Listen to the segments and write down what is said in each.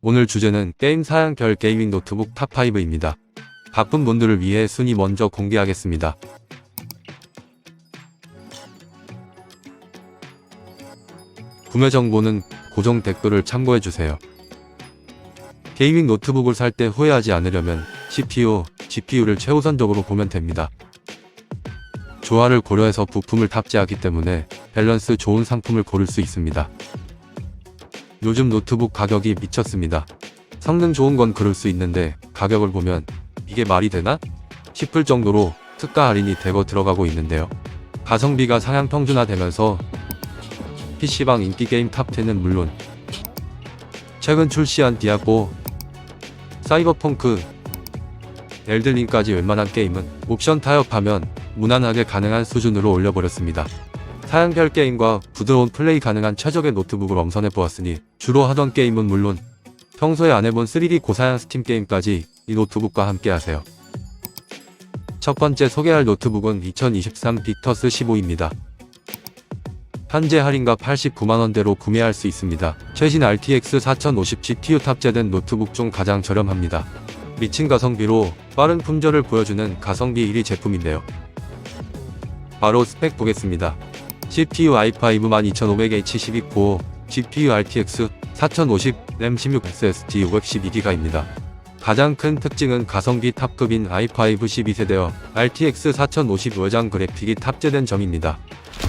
오늘 주제는 게임 사양별 게이밍 노트북 탑5입니다. 바쁜 분들을 위해 순위 먼저 공개하겠습니다. 구매 정보는 고정 댓글을 참고해주세요. 게이밍 노트북을 살 때 후회하지 않으려면 CPU, GPU를 최우선적으로 보면 됩니다. 조화를 고려해서 부품을 탑재하기 때문에 밸런스 좋은 상품을 고를 수 있습니다. 요즘 노트북 가격이 미쳤습니다. 성능 좋은 건 그럴 수 있는데 가격을 보면 이게 말이 되나? 싶을 정도로 특가 할인이 대거 들어가고 있는데요. 가성비가 상향 평준화되면서 PC방 인기 게임 탑10은 물론 최근 출시한 디아블로, 사이버펑크, 엘든링까지 웬만한 게임은 옵션 타협하면 무난하게 가능한 수준으로 올려버렸습니다. 사양별 게임과 부드러운 플레이 가능한 최적의 노트북을 엄선해 보았으니 주로 하던 게임은 물론 평소에 안 해본 3D 고사양 스팀 게임까지 이 노트북과 함께 하세요. 첫 번째 소개할 노트북은 2023 빅터스 15입니다. 현재 할인가 89만원대로 구매할 수 있습니다. 최신 RTX 4050 GPU 탑재된 노트북 중 가장 저렴합니다. 미친 가성비로 빠른 품절을 보여주는 가성비 1위 제품인데요. 바로 스펙 보겠습니다. CPU i5 12500H 12코어, GPU RTX 4050, 램 16, SSD 512GB입니다. 가장 큰 특징은 가성비 탑급인 i5 12세대와 RTX 4050 외장 그래픽이 탑재된 점입니다.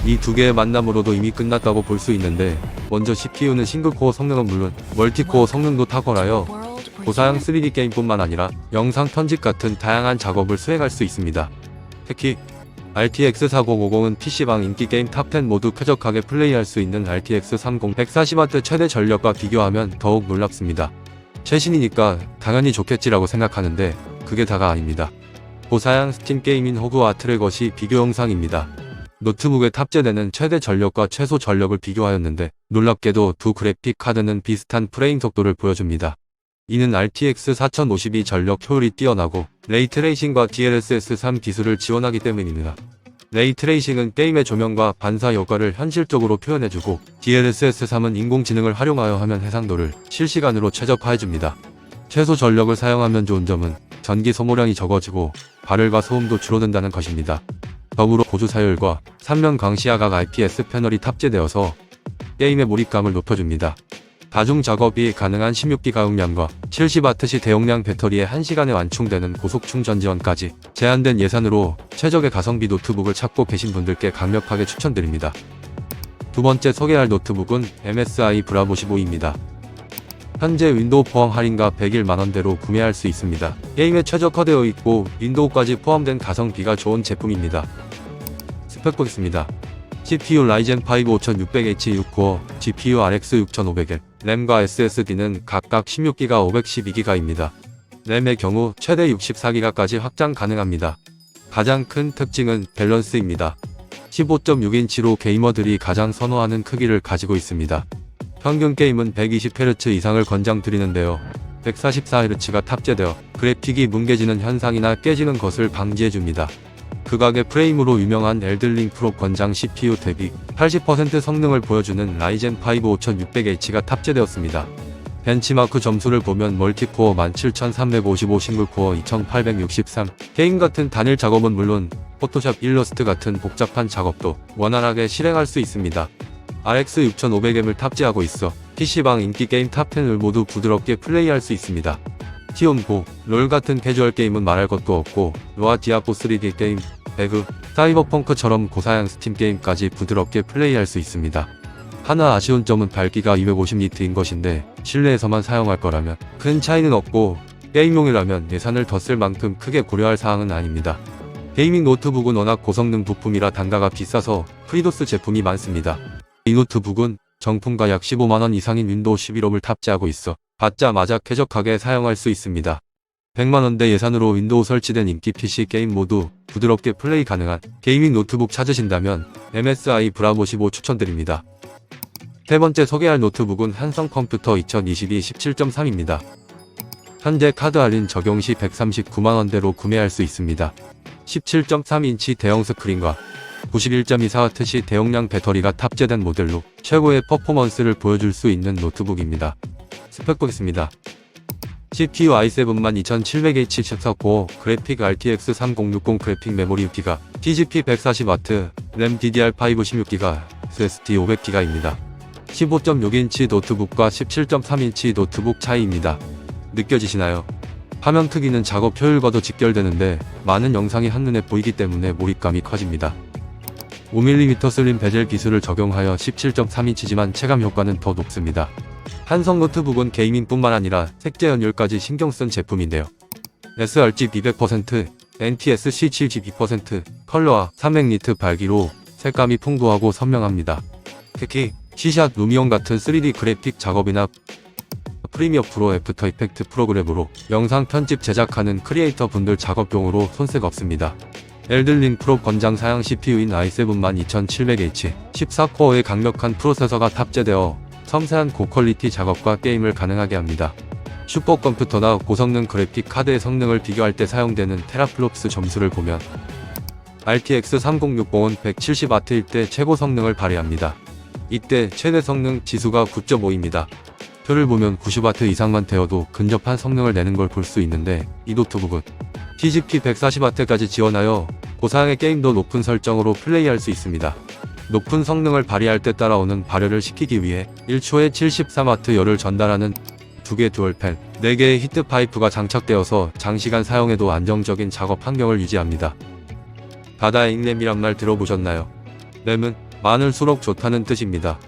이 두 개의 만남으로도 이미 끝났다고 볼 수 있는데, 먼저 CPU는 싱글코어 성능은 물론 멀티코어 성능도 탁월하여 고사양 3D 게임뿐만 아니라 영상 편집 같은 다양한 작업을 수행할 수 있습니다. 특히 RTX 4050은 PC방 인기 게임 탑10 모두 쾌적하게 플레이할 수 있는 RTX 30 140W 최대 전력과 비교하면 더욱 놀랍습니다. 최신이니까 당연히 좋겠지라고 생각하는데 그게 다가 아닙니다. 고사양 스팀 게임인 호그와트의 것이 비교 영상입니다. 노트북에 탑재되는 최대 전력과 최소 전력을 비교하였는데 놀랍게도 두 그래픽 카드는 비슷한 프레임 속도를 보여줍니다. 이는 RTX 4050이 전력 효율이 뛰어나고 레이트레이싱과 DLSS 3 기술을 지원하기 때문입니다. 레이트레이싱은 게임의 조명과 반사 효과를 현실적으로 표현해주고 DLSS 3은 인공지능을 활용하여 화면 해상도를 실시간으로 최적화해줍니다. 최소 전력을 사용하면 좋은 점은 전기 소모량이 적어지고 발열과 소음도 줄어든다는 것입니다. 더불어 고주 사율과 3면 광시야각 IPS 패널이 탑재되어서 게임의 몰입감을 높여줍니다. 다중 작업이 가능한 16기가 용량과 70W 대용량 배터리에 1시간에 완충되는 고속 충전 지원까지 제한된 예산으로 최적의 가성비 노트북을 찾고 계신 분들께 강력하게 추천드립니다. 두 번째 소개할 노트북은 MSI 브라보 15입니다. 현재 윈도우 포함 할인가 101만원대로 구매할 수 있습니다. 게임에 최적화되어 있고 윈도우까지 포함된 가성비가 좋은 제품입니다. 스펙 보겠습니다. CPU 라이젠 5 5600H 6코어, GPU RX 6500L, 램과 SSD는 각각 16GB, 512GB입니다. 램의 경우 최대 64GB까지 확장 가능합니다. 가장 큰 특징은 밸런스입니다. 15.6인치로 게이머들이 가장 선호하는 크기를 가지고 있습니다. 평균 게임은 120Hz 이상을 권장드리는데요. 144Hz가 탑재되어 그래픽이 뭉개지는 현상이나 깨지는 것을 방지해줍니다. 극악의 프레임으로 유명한 엘든링 프로 권장 CPU 대비 80% 성능을 보여주는 라이젠 5 5600H가 탑재되었습니다. 벤치마크 점수를 보면 멀티코어 17355, 싱글코어 2863, 게임 같은 단일 작업은 물론 포토샵, 일러스트 같은 복잡한 작업도 원활하게 실행할 수 있습니다. RX 6500M을 탑재하고 있어 PC방 인기 게임 탑10을 모두 부드럽게 플레이할 수 있습니다. 티온고, 롤 같은 캐주얼 게임은 말할 것도 없고 로아 디아블로 3D 게임, 배그, 사이버펑크처럼 고사양 스팀 게임까지 부드럽게 플레이할 수 있습니다. 하나 아쉬운 점은 밝기가 250니트인 것인데 실내에서만 사용할 거라면 큰 차이는 없고 게임용이라면 예산을 더 쓸 만큼 크게 고려할 사항은 아닙니다. 게이밍 노트북은 워낙 고성능 부품이라 단가가 비싸서 프리도스 제품이 많습니다. 이 노트북은 정품가 약 15만원 이상인 윈도우 11홈을 탑재하고 있어 받자마자 쾌적하게 사용할 수 있습니다. 100만원대 예산으로 윈도우 설치된 인기 PC 게임 모두 부드럽게 플레이 가능한 게이밍 노트북 찾으신다면 MSI 브라보 15 추천드립니다. 세 번째 소개할 노트북은 한성컴퓨터 2022 17.3입니다. 현재 카드 할인 적용 시 139만원대로 구매할 수 있습니다. 17.3인치 대형 스크린과 91.24Wh 대용량 배터리가 탑재된 모델로 최고의 퍼포먼스를 보여줄 수 있는 노트북입니다. 스펙 보겠습니다. CPU i7 12700H 14코어, 그래픽 RTX 3060 그래픽 메모리 6기가, TGP 140W, 램 DDR5 16기가, SSD 500기가입니다. 15.6인치 노트북과 17.3인치 노트북 차이입니다. 느껴지시나요? 화면 크기는 작업 효율과도 직결되는데 많은 영상이 한눈에 보이기 때문에 몰입감이 커집니다. 5mm 슬림 베젤 기술을 적용하여 17.3인치지만 체감 효과는 더 높습니다. 한성 노트북은 게이밍뿐만 아니라 색재 연율까지 신경쓴 제품인데요. sRGB 200%, NTSC 72%, 컬러와 300니트 밝기로 색감이 풍부하고 선명합니다. 특히 C샷 루미온 같은 3D 그래픽 작업이나 프리미어 프로 애프터 이펙트 프로그램으로 영상 편집 제작하는 크리에이터 분들 작업용으로 손색 없습니다. 엘든링 프로 권장 사양 CPU인 i7 12700H 14코어의 강력한 프로세서가 탑재되어 섬세한 고퀄리티 작업과 게임을 가능하게 합니다. 슈퍼컴퓨터나 고성능 그래픽 카드의 성능을 비교할 때 사용되는 테라플롭스 점수를 보면 RTX 3060은 170W일 때 최고 성능을 발휘합니다. 이때 최대 성능 지수가 9.5입니다. 표를 보면 90W 이상만 되어도 근접한 성능을 내는 걸 볼 수 있는데 이 노트북은 TGP 140W까지 지원하여 고사양의 게임도 높은 설정으로 플레이할 수 있습니다. 높은 성능을 발휘할 때 따라오는 발열을 식히기 위해 1초에 73W 열을 전달하는 2개 듀얼팬, 4개의 히트파이프가 장착되어서 장시간 사용해도 안정적인 작업 환경을 유지합니다. 바다의 램이란 말 들어보셨나요? 램은 많을수록 좋다는 뜻입니다.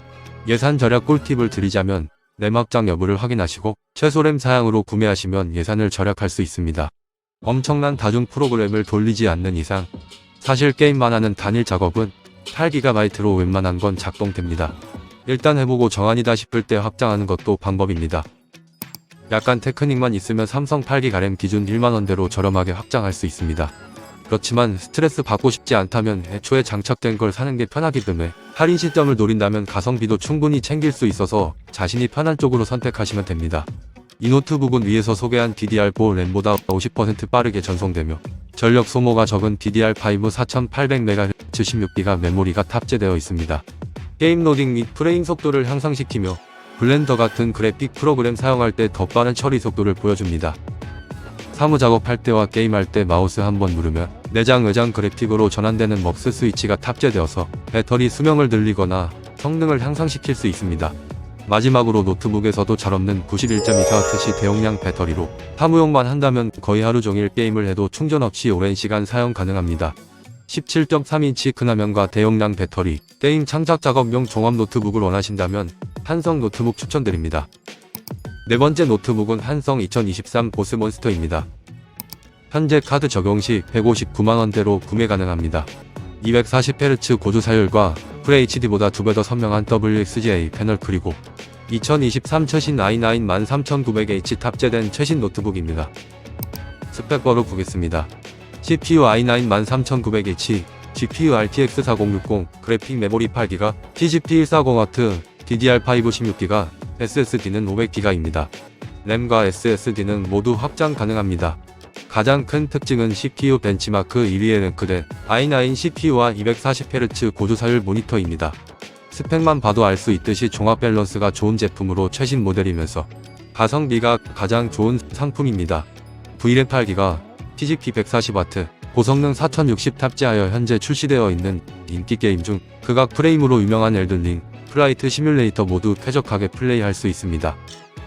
예산 절약 꿀팁을 드리자면 램 확장 여부를 확인하시고 최소 램 사양으로 구매하시면 예산을 절약할 수 있습니다. 엄청난 다중 프로그램을 돌리지 않는 이상 사실 게임만 하는 단일 작업은 8GB로 웬만한 건 작동됩니다. 일단 해보고 정안이다 싶을 때 확장하는 것도 방법입니다. 약간 테크닉만 있으면 삼성 8GB 램 기준 1만원대로 저렴하게 확장할 수 있습니다. 그렇지만 스트레스 받고 싶지 않다면 애초에 장착된 걸 사는 게 편하기 때문에 할인 시점을 노린다면 가성비도 충분히 챙길 수 있어서 자신이 편한 쪽으로 선택하시면 됩니다. 이 노트북은 위에서 소개한 DDR4 램보다 50% 빠르게 전송되며 전력 소모가 적은 DDR5 4800MHz 16GB 메모리가 탑재되어 있습니다. 게임 로딩 및 프레임 속도를 향상시키며 블렌더 같은 그래픽 프로그램 사용할 때 더 빠른 처리 속도를 보여줍니다. 사무 작업할 때와 게임할 때 마우스 한번 누르면 내장 외장 그래픽으로 전환되는 먹스 스위치가 탑재되어서 배터리 수명을 늘리거나 성능을 향상시킬 수 있습니다. 마지막으로 노트북에서도 잘 없는 91.24Wh 대용량 배터리로 사무용만 한다면 거의 하루 종일 게임을 해도 충전 없이 오랜 시간 사용 가능합니다. 17.3인치 큰 화면과 대용량 배터리, 게임 창작 작업용 종합 노트북을 원하신다면 한성 노트북 추천드립니다. 네 번째 노트북은 한성 2023 보스몬스터입니다. 현재 카드 적용 시 159만원대로 구매 가능합니다. 240Hz 고주 사율과 FHD보다 2배 더 선명한 WXGA 패널 그리고 2023 최신 i9 13900H 탑재된 최신 노트북입니다. 스펙버로 보겠습니다. CPU i9 13900H, GPU RTX 4060, 그래픽 메모리 8GB, TGP 140W, DDR5 16GB, SSD는 500GB입니다. 램과 SSD는 모두 확장 가능합니다. 가장 큰 특징은 CPU 벤치마크 1위에 랭크된 i9 CPU와 240Hz 고주사율 모니터입니다. 스펙만 봐도 알 수 있듯이 종합 밸런스가 좋은 제품으로 최신 모델이면서 가성비가 가장 좋은 상품입니다. V램 8GB, TGP 140W, 고성능 4060 탑재하여 현재 출시되어 있는 인기 게임 중 극악 프레임으로 유명한 엘든링, 플라이트 시뮬레이터 모두 쾌적하게 플레이할 수 있습니다.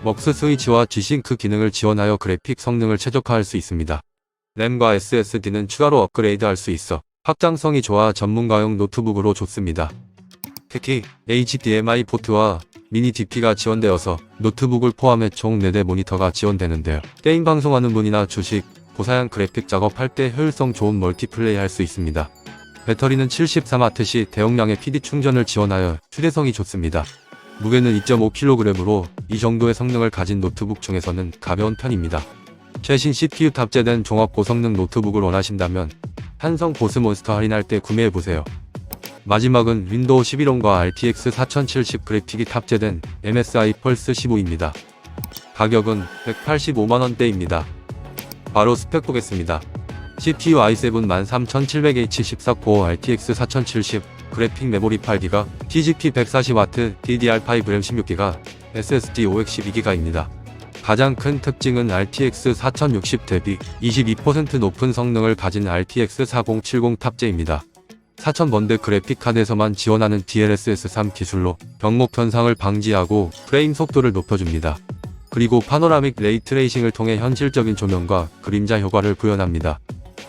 먹스 스위치와 G싱크 기능을 지원하여 그래픽 성능을 최적화할 수 있습니다. 램과 SSD는 추가로 업그레이드할 수 있어 확장성이 좋아 전문가용 노트북으로 좋습니다. 특히 HDMI 포트와 미니 DP가 지원되어서 노트북을 포함해 총 4대 모니터가 지원되는데요. 게임 방송하는 분이나 주식, 고사양 그래픽 작업할 때 효율성 좋은 멀티플레이 할 수 있습니다. 배터리는 73Wh 대용량의 PD 충전을 지원하여 휴대성이 좋습니다. 무게는 2.5kg으로 이 정도의 성능을 가진 노트북 중에서는 가벼운 편입니다. 최신 CPU 탑재된 종합 고성능 노트북을 원하신다면 한성 보스몬스터 할인할 때 구매해보세요. 마지막은 윈도우 11온과 RTX 4070 그래픽이 탑재된 MSI 펄스 15입니다. 가격은 185만원대입니다. 바로 스펙 보겠습니다. CPU i7 13700H 14코어 RTX 4070, 그래픽 메모리 8GB, TGP 140W, DDR5 램 16GB, SSD 512기가입니다. 가장 큰 특징은 RTX 4060 대비 22% 높은 성능을 가진 RTX 4070 탑재입니다. 4000번대 그래픽카드에서만 지원하는 DLSS3 기술로 병목 현상을 방지하고 프레임 속도를 높여줍니다. 그리고 파노라믹 레이트레이싱을 통해 현실적인 조명과 그림자 효과를 구현합니다.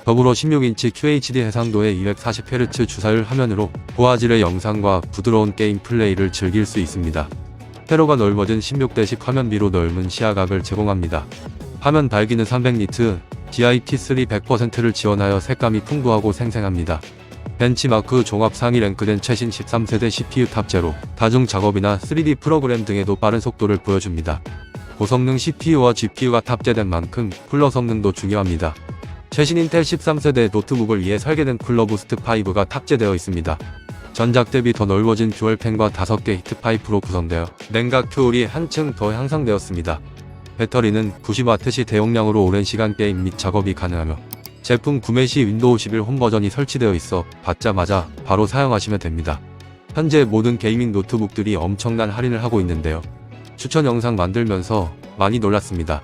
더불어 16인치 QHD 해상도의 240Hz 주사율 화면으로 고화질의 영상과 부드러운 게임 플레이를 즐길 수 있습니다. 세로가 넓어진 16:10 화면비로 넓은 시야각을 제공합니다. 화면 밝기는 300니트, DIT3 100%를 지원하여 색감이 풍부하고 생생합니다. 벤치마크 종합 상위 랭크된 최신 13세대 CPU 탑재로 다중 작업이나 3D 프로그램 등에도 빠른 속도를 보여줍니다. 고성능 CPU와 GPU가 탑재된 만큼 쿨러 성능도 중요합니다. 최신 인텔 13세대 노트북을 위해 설계된 쿨러 부스트 5가 탑재되어 있습니다. 전작 대비 더 넓어진 듀얼팬과 5개 히트파이프로 구성되어 냉각 효율이 한층 더 향상되었습니다. 배터리는 90W 대용량으로 오랜 시간 게임 및 작업이 가능하며 제품 구매 시 윈도우 11 홈 버전이 설치되어 있어 받자마자 바로 사용하시면 됩니다. 현재 모든 게이밍 노트북들이 엄청난 할인을 하고 있는데요. 추천 영상 만들면서 많이 놀랐습니다.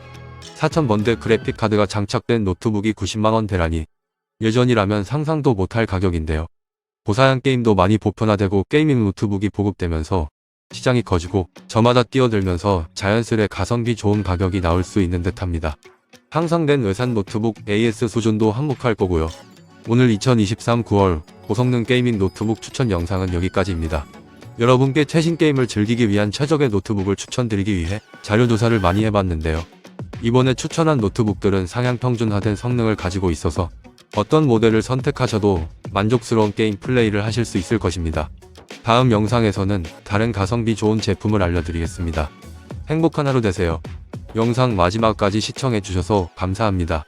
4000번대 그래픽카드가 장착된 노트북이 90만원대라니 예전이라면 상상도 못할 가격인데요. 고사양 게임도 많이 보편화되고 게이밍 노트북이 보급되면서 시장이 커지고 저마다 뛰어들면서 자연스레 가성비 좋은 가격이 나올 수 있는 듯합니다. 향상된 외산 노트북 AS 수준도 한몫할 거고요. 오늘 2023 9월 고성능 게이밍 노트북 추천 영상은 여기까지입니다. 여러분께 최신 게임을 즐기기 위한 최적의 노트북을 추천드리기 위해 자료조사를 많이 해봤는데요. 이번에 추천한 노트북들은 상향 평준화된 성능을 가지고 있어서 어떤 모델을 선택하셔도 만족스러운 게임 플레이를 하실 수 있을 것입니다. 다음 영상에서는 다른 가성비 좋은 제품을 알려드리겠습니다. 행복한 하루 되세요. 영상 마지막까지 시청해주셔서 감사합니다.